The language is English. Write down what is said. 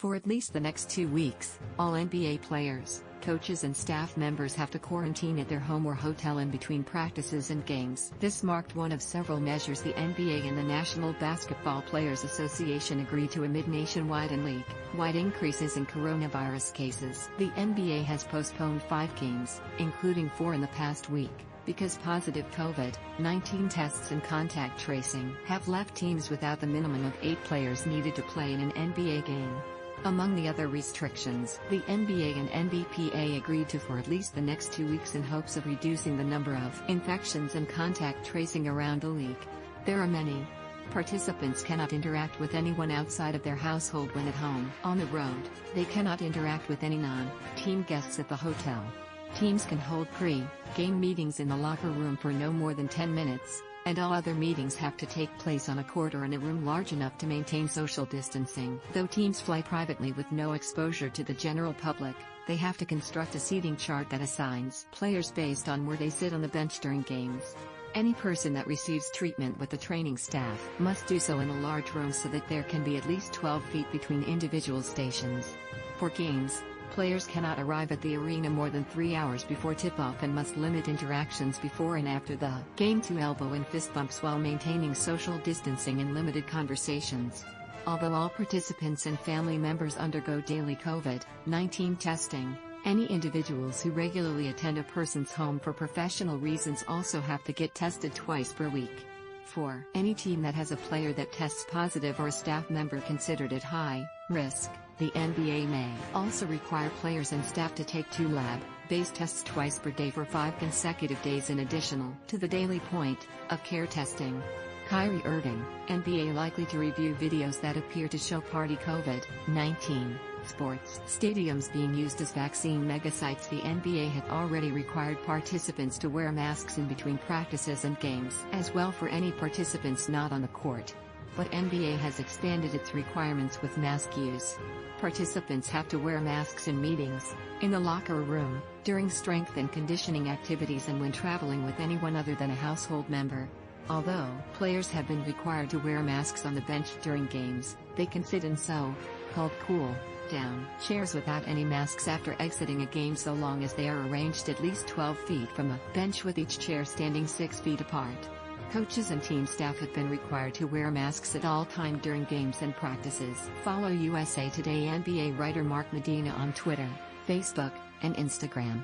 For at least the next 2 weeks, all NBA players, coaches and staff members have to quarantine at their home or hotel in between practices and games. This marked one of several measures the NBA and the National Basketball Players Association agreed to amid nationwide and league-wide increases in coronavirus cases. The NBA has postponed 5 games, including 4 in the past week, because positive COVID-19 tests and contact tracing have left teams without the minimum of 8 players needed to play in an NBA game. Among the other restrictions, the NBA and NBPA agreed to for at least the next 2 weeks in hopes of reducing the number of infections and contact tracing around the league. There are many. Participants cannot interact with anyone outside of their household when at home. On the road, they cannot interact with any non-team guests at the hotel. Teams can hold pre-game meetings in the locker room for no more than 10 minutes. And all other meetings have to take place on a court or in a room large enough to maintain social distancing. Though teams fly privately with no exposure to the general public, they have to construct a seating chart that assigns players based on where they sit on the bench during games. Any person that receives treatment with the training staff must do so in a large room so that there can be at least 12 feet between individual stations. For games, players cannot arrive at the arena more than 3 hours before tip-off and must limit interactions before and after the game to elbow and fist bumps while maintaining social distancing and limited conversations. Although all participants and family members undergo daily COVID-19 testing, any individuals who regularly attend a person's home for professional reasons also have to get tested twice per week. For any team that has a player that tests positive or a staff member considered at high risk, the NBA may also require players and staff to take 2 lab-based tests twice per day for 5 consecutive days in addition to the daily point-of-care testing. Kyrie Irving, NBA likely to review videos that appear to show party COVID-19 sports stadiums being used as vaccine megasites. The NBA had already required participants to wear masks in between practices and games, as well for any participants not on the court. But NBA has expanded its requirements with mask use. Participants have to wear masks in meetings, in the locker room, during strength and conditioning activities and when traveling with anyone other than a household member. Although players have been required to wear masks on the bench during games, they can sit in so-called cool-down chairs without any masks after exiting a game so long as they are arranged at least 12 feet from a bench with each chair standing 6 feet apart. Coaches and team staff have been required to wear masks at all times during games and practices. Follow USA Today NBA writer Mark Medina on Twitter, Facebook, and Instagram.